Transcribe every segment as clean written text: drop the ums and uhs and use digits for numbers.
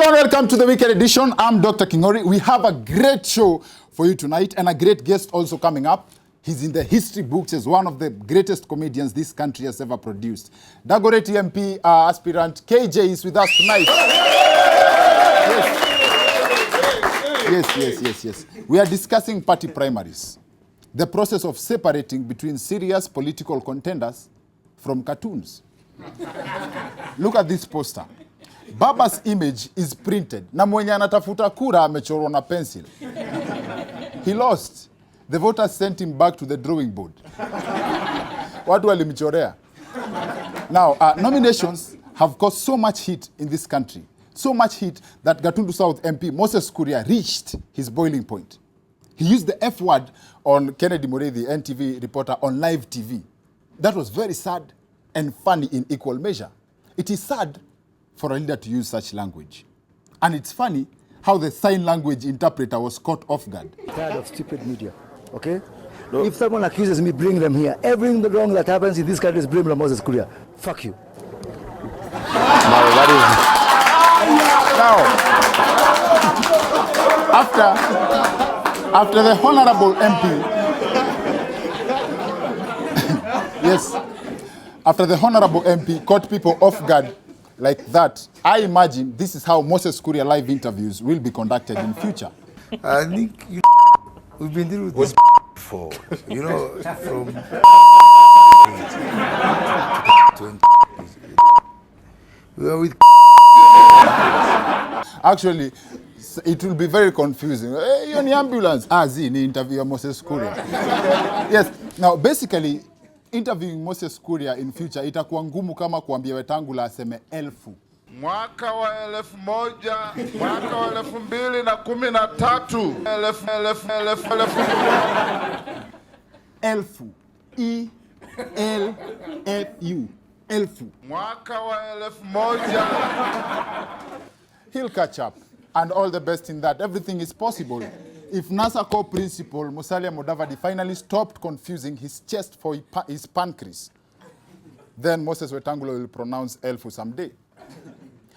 everyone, welcome to the weekend edition. I'm Dr. Kingori. We have a great show for you tonight and a great guest also coming up. He's in the history books as one of the greatest comedians this country has ever produced. Dagoretti MP aspirant KJ is with us tonight. Yes. We are discussing party primaries, the process of separating between serious political contenders from cartoons. Look at this poster. Baba's image is printed. Na mwenye anatafuta kura amechorwa na pencil. He lost. The voters sent him back to the drawing board. Watu walimchorea. Now, nominations have caused so much heat in this country. So much heat that Gatundu South MP Moses Kuria reached his boiling point. He used the F word on Kennedy Murray, the NTV reporter, on live TV. That was very sad and funny in equal measure. It is sad for a leader to use such language. And it's funny how the sign language interpreter was caught off guard. Tired of stupid media, okay? No. If someone accuses me, bring them here. Everything wrong that happens in this country is blamed on Moses Kuria. Fuck you. Now, that is... Now, after the Honorable MP... Yes. After the Honorable MP caught people off guard like that, I imagine this is how Moses Kuria live interviews will be conducted in future. I think we've been dealing with this before, you know, from we are with Actually, it will be very confusing. Hey, you're in the ambulance. Ni interview of Moses Kuria. Yes. Now, basically, interviewing Moses Kuria in future itakuwa ngumu kama kuambia Wetangula aseme elfu. Mwaka wa 1000, mwaka wa 2013. Elfu. E-L-F-U. Elfu. Mwaka wa 1000. He'll catch up. And all the best in that. Everything is possible. If NASA core principal Musalia Mudavadi finally stopped confusing his chest for his pancreas, then Moses Wetangula will pronounce Elfu someday.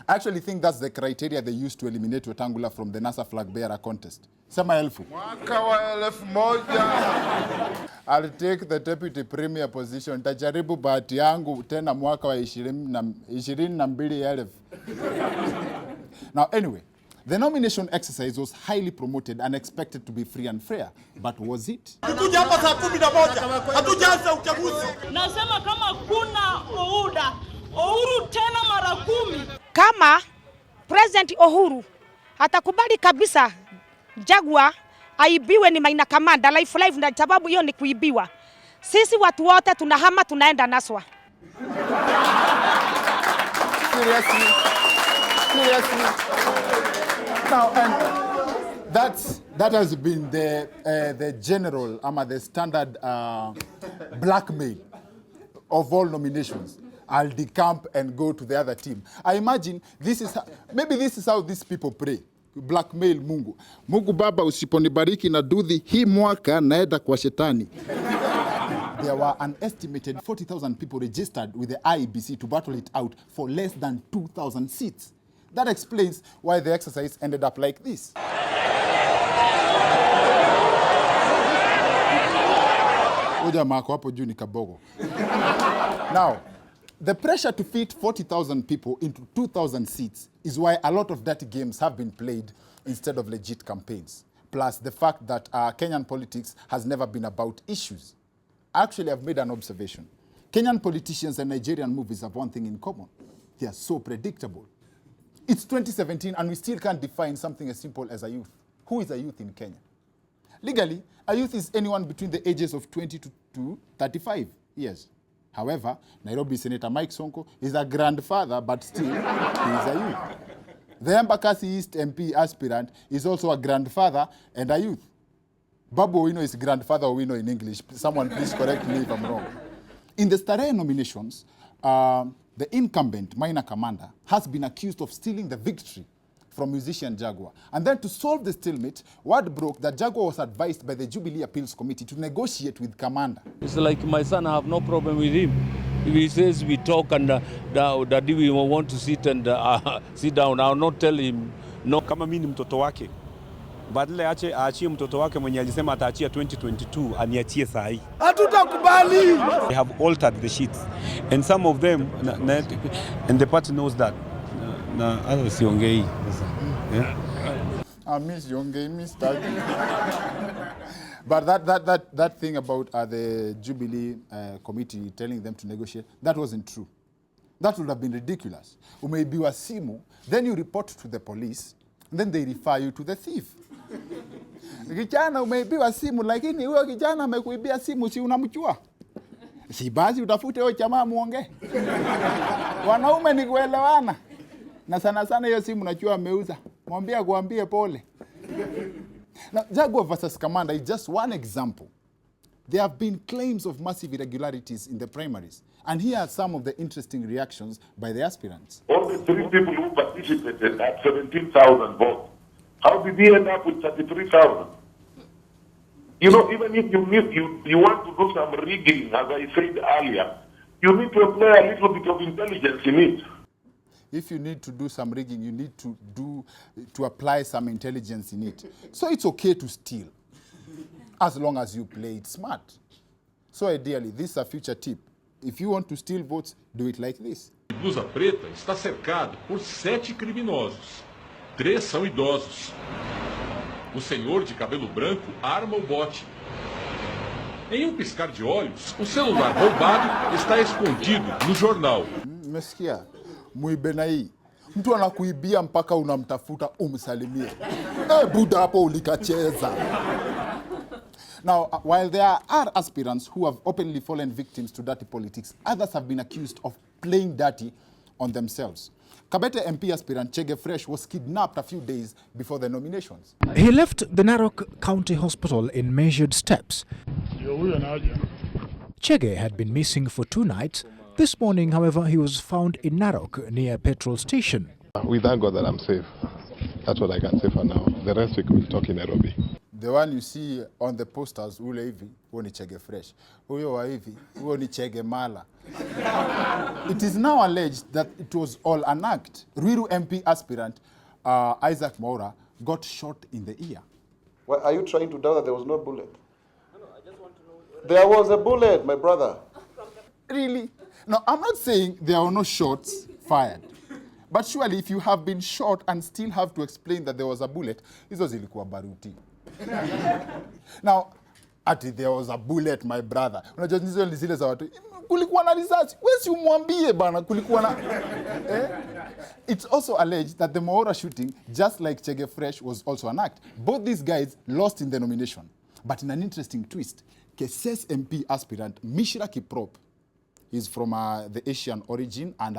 I actually think that's the criteria they used to eliminate Wetangula from the NASA flag bearer contest. Sema Elfu. Mwaka wa 1000. I'll take the deputy premier position. Tajaribu bahati yangu tena mwaka wa 22,000. Now anyway, the nomination exercise was highly promoted and expected to be free and fair. But was it? Hatuja hapa saa 11. Hatujaanza uchaguzi. Nasema kama kuna Uhuru tena mara 10. Kama President Uhuru atakubali kabisa Jaguar aibiwe ni Maina Kamanda life na sababu hiyo ni kuibiwa. Sisi watu wote tunahama tunaenda Naswa. Seriously. Now, and that has been the general, the standard blackmail of all nominations. I'll decamp and go to the other team. I imagine this is how these people pray. Blackmail Mungu. Mungu Baba usiponibariki na dudhi hii mwaka naenda kwa shetani. There were an estimated 40,000 people registered with the IEBC to battle it out for less than 2,000 seats. That explains why the exercise ended up like this. Now, the pressure to fit 40,000 people into 2,000 seats is why a lot of dirty games have been played instead of legit campaigns. Plus the fact that Kenyan politics has never been about issues. Actually, I've made an observation. Kenyan politicians and Nigerian movies have one thing in common. They are so predictable. It's 2017 and we still can't define something as simple as a youth. Who is a youth in Kenya? Legally, a youth is anyone between the ages of 20 to 35 years. However, Nairobi Senator Mike Sonko is a grandfather, but still, he is a youth. The Embakasi East MP aspirant is also a grandfather and a youth. Babu Owino is grandfather Owino in English. Someone please correct me if I'm wrong. In the Starehe nominations, the incumbent, Maina Kamanda, has been accused of stealing the victory from musician Jaguar. And then to solve the stalemate, word broke that Jaguar was advised by the Jubilee Appeals Committee to negotiate with Kamanda. It's like my son, I have no problem with him. If he says we talk and that we want to sit and sit down, I'll not tell him no. Kama mimi ni mtoto wake, badala aachie mtoto wake mwenye alisema ataachia 2022 aniachie saa hii. Hatutakubali. They have altered the sheets and some of them and the party knows that. Na hata siongei sasa. I miss Yongei, miss that. But that thing about the Jubilee committee telling them to negotiate, that wasn't true. That would have been ridiculous. Umeibiwa simu, then you report to the police, and then they refer you to the thief. Kijana umeibiwa simu, lakini huyo kijana amekuibia simu, si unamjua? Si basi utafute huyo jamaa muongee. Wanaume ni kuelewana. Na sana sana hiyo simu najua ameuza. Mwambie kuambie pole. Now, Jaguar versus Commander is just one example. There have been claims of massive irregularities in the primaries. And here are some of the interesting reactions by the aspirants. All the 3 people who participated at 17,000 votes, how did he end up with 33,000? You know, even if you want to do some rigging, as I said earlier, you need to apply a little bit of intelligence in it. If you need to do some rigging, you need to apply some intelligence in it. So it's okay to steal, as long as you play it smart. So ideally, this is a future tip. If you want to steal votes, do it like this. Blusa preta está cercado por 7 criminosos. 3 são idosos. O senhor de cabelo branco arma o bote. Em um piscar de olhos, o celular roubado está escondido no jornal. Meskia. Muibe na hii. Mtu anakuibia mpaka unamtafuta umsalimie. Buda hapo ulikacheza. Now, while there are aspirants who have openly fallen victims to dirty politics, others have been accused of playing dirty on themselves. Kabete MP aspirant Chege Fresh was kidnapped a few days before the nominations. He left the Narok County Hospital in measured steps. Chege had been missing for 2 nights. This morning, however, he was found in Narok near a petrol station. We thank God that I'm safe. That's what I can say for now. The rest we could talk in Nairobi. The one you see on the posters, ule hivi, huo ni Chege Fresh. Huyo wa hivi, huo ni Chege Mala. It is now alleged that it was all an act. Ruiru MP aspirant Isaac Maura got shot in the ear. Well, are you trying to doubt that there was no bullet? No, I just want to know. There was a bullet, my brother. Really? Now, I'm not saying there are no shots fired. But surely if you have been shot and still have to explain that there was a bullet, hizo zilikuwa baruti. Now, there was a bullet, my brother. Unajua hizo zile za watu. Kulikuwa na risasi. Wewe si umwambie bana kulikuwa na It's also alleged that the Maura shooting, just like Chege Fresh, was also an act. Both these guys lost in the nomination. But in an interesting twist, Keses MP aspirant Mishra Kiprop, he's from the Asian origin, and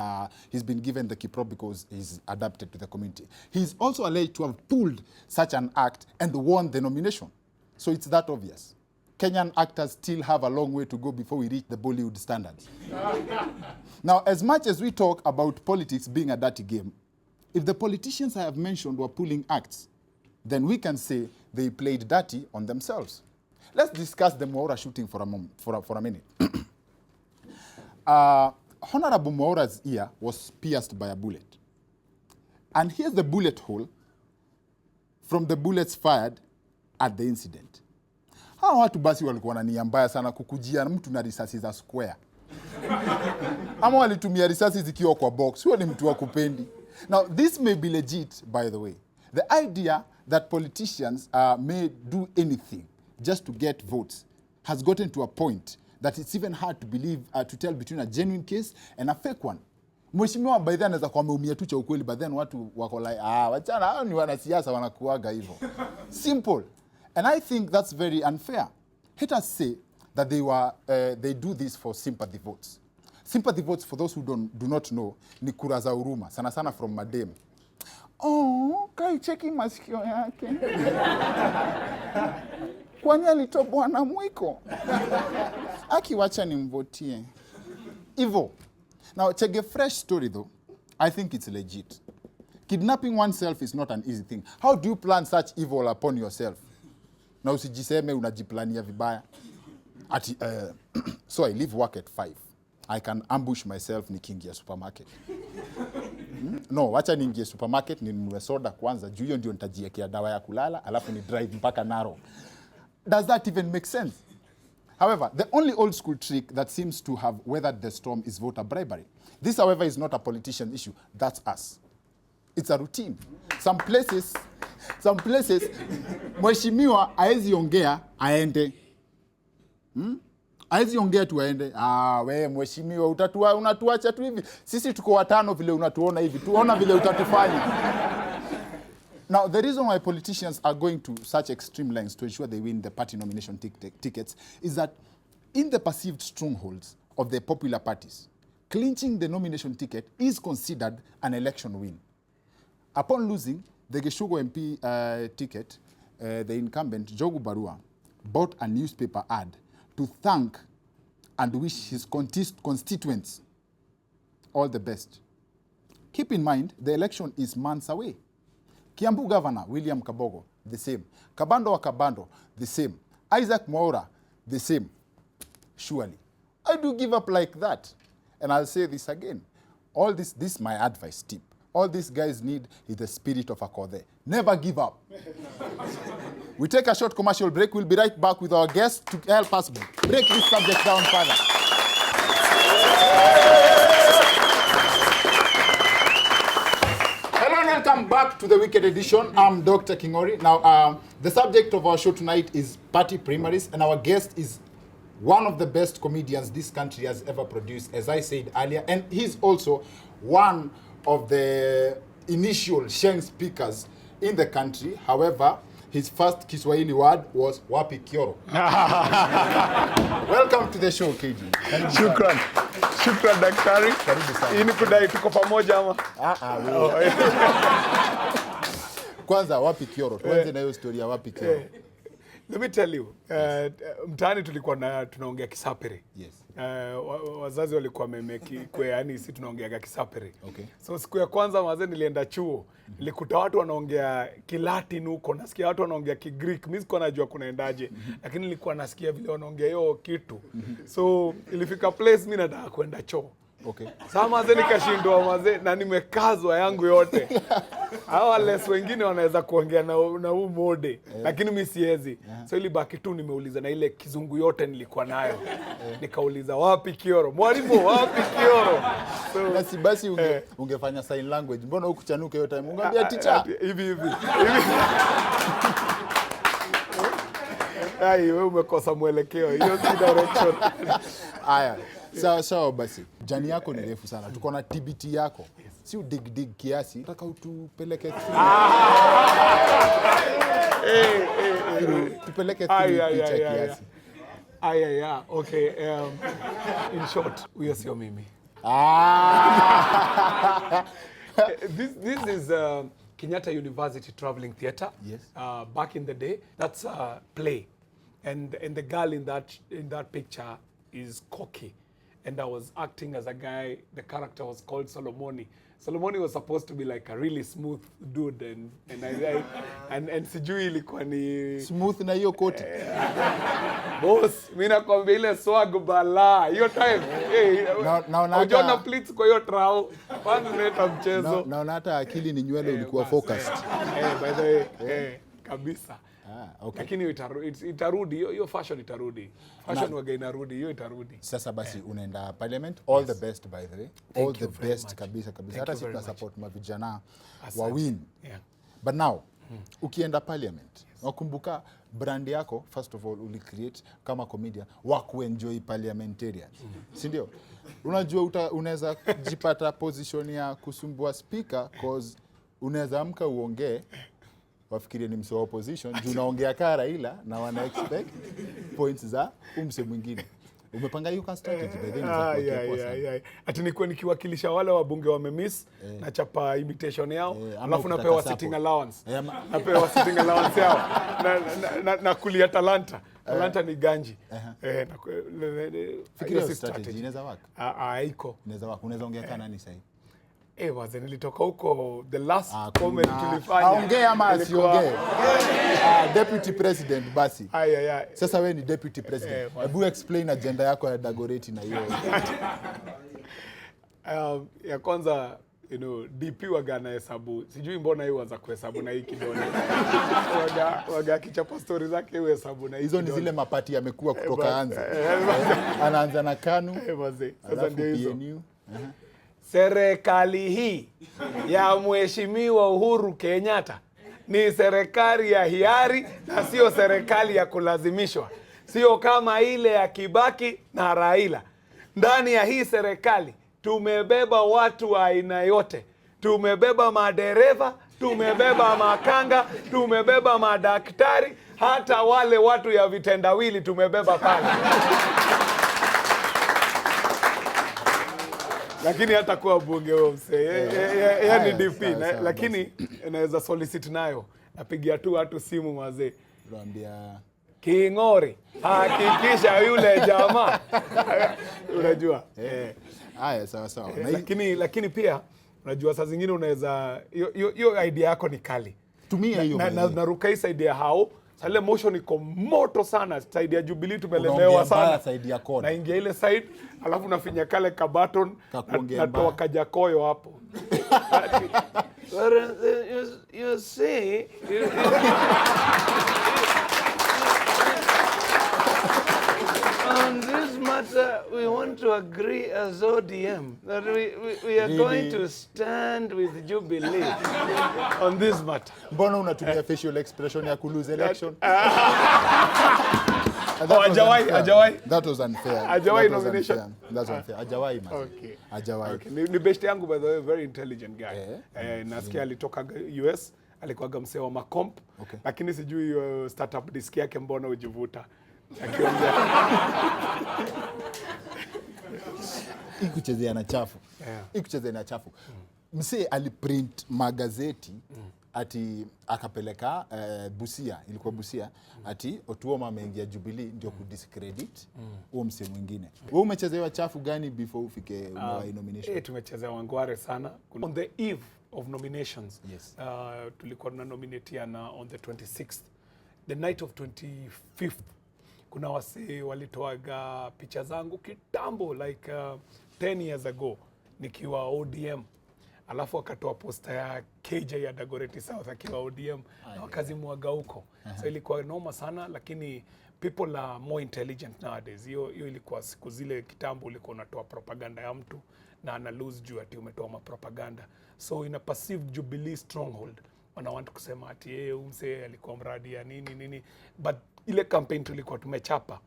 he's been given the Kiprop because he's adapted to the community. He's also alleged to have pulled such an act and won the nomination. So it's that obvious. Kenyan actors still have a long way to go before we reach the Bollywood standards. Now, as much as we talk about politics being a dirty game, if the politicians I have mentioned were pulling acts, then we can say they played dirty on themselves. Let's discuss the Maura shooting for a minute. Honorable Maura's ear was pierced by a bullet. And here's the bullet hole from the bullets fired at the incident. Hawa watu basi walikuwa na nia mbaya sana kukujia mtu na risasi za square. Ama walitumia risasi zikiwa kwa box. Huyo ni mtu wa kupendi. Now, this may be legit, by the way. The idea that politicians may do anything just to get votes has gotten to a point that it's even hard to believe, to tell between a genuine case and a fake one. Mheshimiwa by then anaweza kuwa ameumia tu cha ukweli, but then watu wako like, wachana, hao ni wanasiasa wanakuaga hivyo. Simple. And I think that's very unfair. Haters say that they do this for sympathy votes. Sympathy votes, for those who do not know, ni kura za huruma, sana sana from madem. Oh, kai cheki masikio yake. Kwani alitobwa na mwiko? Akiwacha nimvotie. Ivo. Now, Chege Fresh story though, I think it's legit. Kidnapping oneself is not an easy thing. How do you plan such evil upon yourself? Na usijiseme unajiplania vibaya. So I leave work at 5. I can ambush myself nikiingia supermarket. No, wacha niingie supermarket ninunue soda kwanza, juu hiyo ndio nitajiwekea dawa ya kulala, alafu ni drive mpaka Narok. Does that even make sense? However, the only old school trick that seems to have weathered the storm is voter bribery. This, however, is not a politician issue. That's us. It's a routine. Some places, mheshimiwa haezi ongea aende. Haezi ongea tu aende. We mheshimiwa unatuacha tu hivi. Sisi tuko watano vile unatuona hivi. Tuona vile utatufanya. Now, the reason why politicians are going to such extreme lengths to ensure they win the party nomination tickets is that in the perceived strongholds of the popular parties, clinching the nomination ticket is considered an election win. Upon losing the Geshugo MP ticket, the incumbent, Jogu Barua, bought a newspaper ad to thank and wish his constituents all the best. Keep in mind, the election is months away. Kiambu Governor William Kabogo, the same. Kabando wa Kabando, the same. Isaac Mwaura, the same. Surely. I do give up like that. And I'll say this again. All this is my advice tip. All these guys need is the spirit of Akode. Never give up. We take a short commercial break. We'll be right back with our guests to help us break this subject down further. Welcome back to the Weekend Edition. I'm Dr. Kingori. Now, the subject of our show tonight is party primaries, and our guest is one of the best comedians this country has ever produced, as I said earlier, and he's also one of the initial Sheng speakers in the country. However, his first Kiswahili word was wapi kioro. Welcome to the show, KG. Shukran. Shukran daktari. Ini kudai tuko pamoja ama? Kwanza wapi kioro. Tuanze na hiyo story ya wapi kioro. Let me tell you, mtaani tulikuwa tunaongea Kisapere. Yes. Wazazi walikuwa wamemekikwe, yani sisi tunaongea Kisapere. Okay. So siku ya kwanza wazee nilienda chuo, nilikuta watu wanaongea Kilatin huko, nasikia watu wanaongea Kigreek, mimi sikuwa najua kunaendaje, lakini nilikuwa nasikia vile wanaongea hiyo kitu. So ilifika place mimi nataka kwenda choo. Okay. Sasa mazee nikashindwa mazee na nimekazwa yangu yote. Hawa les wengine wanaweza kuongea na huu mode, lakini mimi siwezi. So ili baki tu nimeuliza na ile kizungu yote nilikuwa nayo. Nikauliza wapi kioro? Mwalimu wapi kioro? So na si basi ungefanya sign language. Mbona hukuchanuka hiyo time? Ungambia teacher hivi. Ai wewe umekosa mwelekeo. Hiyo si direction. Aya. Sawa basi. Jani yako ni refu sana. Tuko na TBT yako. Si dig kiasi. Nataka utupeleke tupeleke picha kiasi. Okay. In short, huyo sio mimi. This is Kenyatta University Traveling Theatre. Yes. Back in the day, that's a play, and the girl in that picture is Koki, and I was acting as a guy. The character was called Solomoni. Solomoni was supposed to be like a really smooth dude, and sijui ilikuwa ni smooth na hiyo koti. Boss, mimi nakwambia ile swag bala. Hiyo time, unaona pleats kwa hiyo trao. Kwanza nileta mchezo. Naona hata akili ni nywele ulikuwa focused. By the way, kabisa. Okay. Lakini itarudi, hiyo fashion itarudi. Fashion waga inarudi, hiyo itarudi. Sasa basi unaenda parliament. All the best, by the way. All the best kabisa. Hata sisi tuna support mavijana wa win. Yeah. But now, ukienda parliament, wakumbuka brand yako, first of all, uli create kama comedian wa kuenjoy parliamentarians. Si ndio? Unajua unaweza jipata position ya kusumbua speaker cause unaweza amka uongee wafikirie ni mse wa opposition, juu unaongea kaa Raila na wana expect points za umse mwingine. Umepanga hiyo strategy by then ati nilikuwa nikiwakilisha wale wabunge wamemiss na chapa imitation yao, alafu napewa sitting allowance. Napewa sitting allowance yao na kulia talanta. Talanta ni ganji. Fikiria strategy inaweza work. Haiko. Inaweza work. Unaweza ongea kana nani sasa? Waze nilitoka huko the last comment tulifanya. Aongee ama asiongee. Deputy President basi. Sasa wewe ni Deputy President. Hebu explain agenda yako ya Dagoretti na hiyo. Ya kwanza, DP wagana hesabu. Sijui mbona yeye waanza kuhesabu na hii kidole. Waga kichapa story zake yeye hesabu na hizo ni zile mapati yamekuwa kutoka anza. Anaanza na KANU. Sasa ndio hizo. Serikali hii ya Mheshimiwa Uhuru Kenyatta ni serikali ya hiari na sio serikali ya kulazimishwa. Sio kama ile ya Kibaki na Raila. Ndani ya hii serikali tumebeba watu wa aina yote. Tumebeba madereva, tumebeba makanga, tumebeba madaktari, hata wale watu ya vitendawili tumebeba pale. Lakini hata kuwa bunge wao msee. Yaani DP, lakini naweza solicit nayo. Napigia tu watu simu mazee. Tuambia King'ori, hakikisha yule jamaa. Unajua? Haya sawa. Lakini pia unajua saa zingine unaweza hiyo idea yako ni kali. Tumia hiyo. Na ruka hii idea hao. Sale motion iko moto sana. Side ya Jubilee tumelemewa sana. Na ingia ile side, alafu nafinya kale ka button na toa kajakoyo hapo. You see, on this matter, we want to agree as ODM that we are going to stand with Jubilee on this matter. Mbona unatumia facial expression ya lose election? Ajawai. That was unfair. Ajawai nomination. That's unfair. Ajawai man. Okay. Ajawai. Okay. Ni best yangu by the way, very intelligent guy. Nasikia alitoka US, alikuwa msee wa makomp, lakini sijui startup disk yake mbona ujivuta. Akiongea. Ikuchezea na chafu. Ikuchezea na chafu. Msee aliprint magazeti ati akapeleka Busia, ilikuwa Busia, ati Otuoma ameingia Jubilee ndio kudiscredit huo msee mwingine. Wewe umechezewa chafu gani before ufike nomination? Tumechezewa wangware sana. On the eve of nominations, tulikuwa na nominatiana on the 26th. The night of 25th, kuna wasi walitoaga picha zangu kitambo like 10 years ago nikiwa ODM. Alafu wakatoa posta ya KJ ya Dagoretti South akiwa ODM na wakazimwaga huko. So ilikuwa noma sana, lakini people are more intelligent nowadays. Hiyo ilikuwa siku zile kitambo ulikuwa unatoa propaganda ya mtu na ana lose juu ati umetoa mapropaganda. So in a perceived Jubilee stronghold, wana want kusema ati umse alikuwa mradi ya nini. But ile campaign tulikuwa tumechapa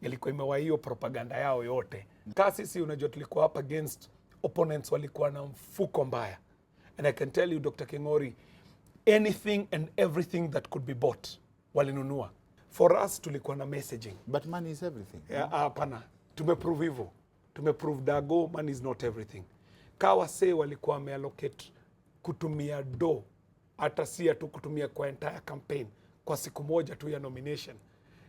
ilikuwa imewa hiyo propaganda yao yote. Sisi unajua tulikuwa up against opponents walikuwa na mfuko mbaya. And I can tell you Dr. King'ori, anything and everything that could be bought walinunua. For us tulikuwa na messaging. But money is everything. Hapana, tumeprove hivyo. Tumeprove dago, money is not everything. Kawa say walikuwa wameallocate kutumia do, hata si tu kutumia kwa entire campaign, kwa siku moja tu ya nomination,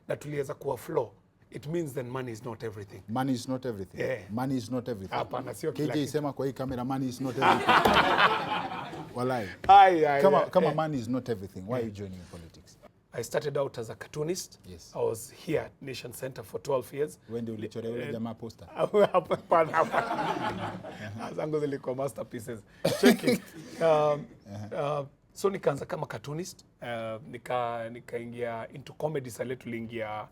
na tuliweza kuwa flow. It means that money is not everything. Money is not everything. Money is not everything. Hapana, sio kila kitu. KJ sema kwa hii kamera, money is not everything. Walai. Kama money is not everything, why are you joining politics? I started out as a cartoonist. Yes. I was here at Nation Center for 12 years. When do you ule jamaa poster? Zangu zilikuwa masterpieces. Checking. So nikaanza kama cartoonist, nikaingia into comedy. Sale tuliingia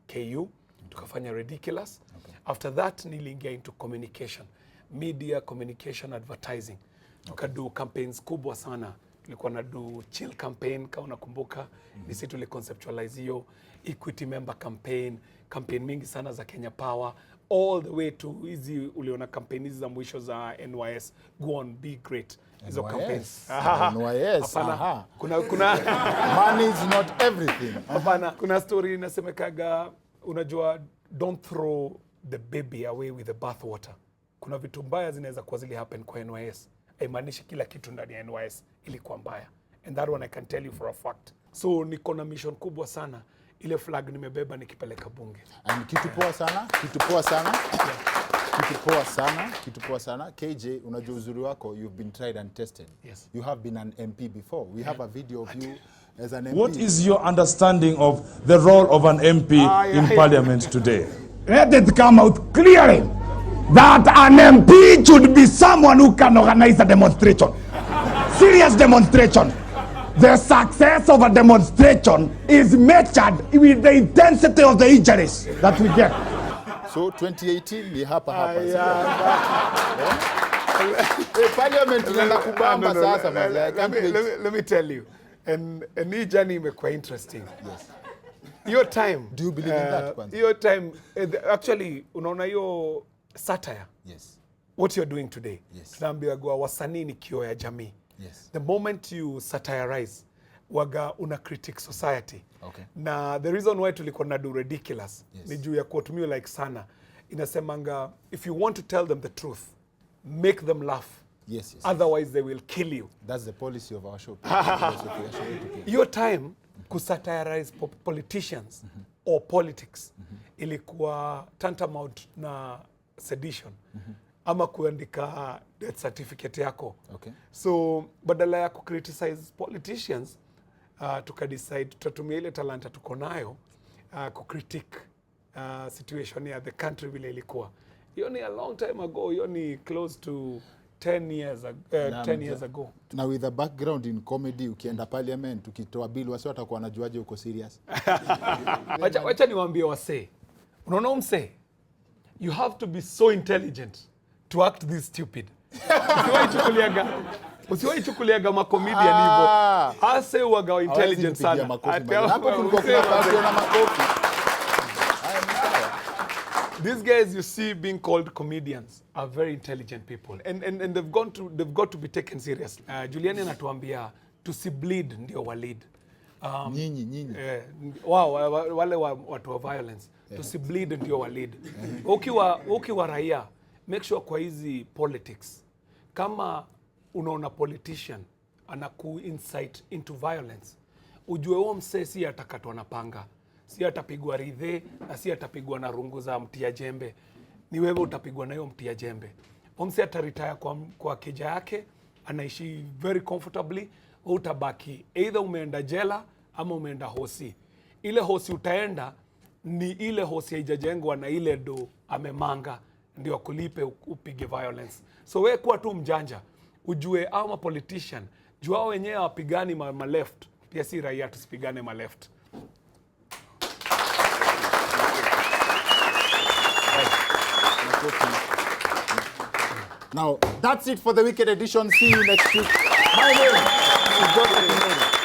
KU, tukafanya Ridiculous. After that niliingia into communication, media, communication, advertising. Tukadu campaigns kubwa sana. Tulikuwa na do chill campaign kama unakumbuka. Nisi tuliconceptualize hiyo equity member campaign mingi sana za Kenya Power, all the way to hizi uliona campaign hizi za mwisho za NYS, go on be great. Hizo campaigns. NYS. Kuna money is not everything. Hapana, kuna story inasemekaga, unajua, don't throw the baby away with the bathwater. Kuna vitu mbaya zinaweza kuwa zili happen kwa NYS. Haimaanishi kila kitu ndani ya NYS ilikuwa mbaya. And that one I can tell you for a fact. So niko na mission kubwa sana. Ile flag nimebeba nikipeleka bunge. Kitu poa sana. Kitu poa sana. KJ, unajua uzuri wako, you've been tried and tested. Yes. You have been an MP before. We have a video of you as an MP. What is your understanding of the role of an MP in Parliament today? Let it come out clearly that an MP should be someone who can organize a demonstration. Serious demonstration. The success of a demonstration is measured with the intensity of the injuries that we get. So 2018 ni hapa. Parliament inaenda kubamba sasa. Let me tell you. And hii journey imekuwa interesting. Yes. Your time. Do you believe in that kwanza? Your time. Actually, unaona hiyo satire. Yes. What you're doing today. Yes. Tunaambiwa wasanii ni kioo ya jamii. Yes. The moment you satirize, waga una critique society. Okay. Na the reason why tulikuwa na do ridiculous Yes. ni juu ya kutumia like sana. Inasemanga, if you want to tell them the truth, make them laugh. Yes. Otherwise they will kill you. That's the policy of our show. Your time kusatirize politicians or politics ilikuwa tantamount na sedition ama kuandika death certificate yako. Okay. So badala ya criticize politicians, tukadecide tutatumia ile talanta tuko nayo kucritique situation ya the country vile ilikuwa. Hiyo ni a long time ago, hiyo ni close to 10 years ago. Na with a background in comedy, ukienda Parliament, ukitoa bill, wasi watakuwa wanajuaje uko serious? Wacha niwaambie wasee. Unaona msee? You have to be so intelligent to act this stupid. Usiwaichukuliaga makomedian hivyo. Ase uwaga intelligent sana. Hapo tulikuwa kuna makofi. These guys you see being called comedians are very intelligent people, and they've got to be taken serious. Juliani anatuambia tusibleed ndio walid. Nyinyi. Wale watu wa violence, tusibleed ndio walid. Ukiwa raia, make sure kwa hizi politics, kama unaona politician anaku insight into violence, ujue huo msee si atakatwa na panga, si atapigwa ridhe, na si atapigwa na rungu za mtia jembe. Ni wewe utapigwa na hiyo mtia jembe. Msee ataretire kwa keja yake, anaishi very comfortably, utabaki either umeenda jela ama umeenda hosi. Ile hosi utaenda ni ile hosi haijajengwa na ile do amemanga ndio kulipe upige violence. So wewe kuwa tu mjanja, ujue ama politician, jua wenyewe wapigani ma left, pia si raia tusipigane ma left. Now, that's it for the weekend edition. See you next week. My name is Dr.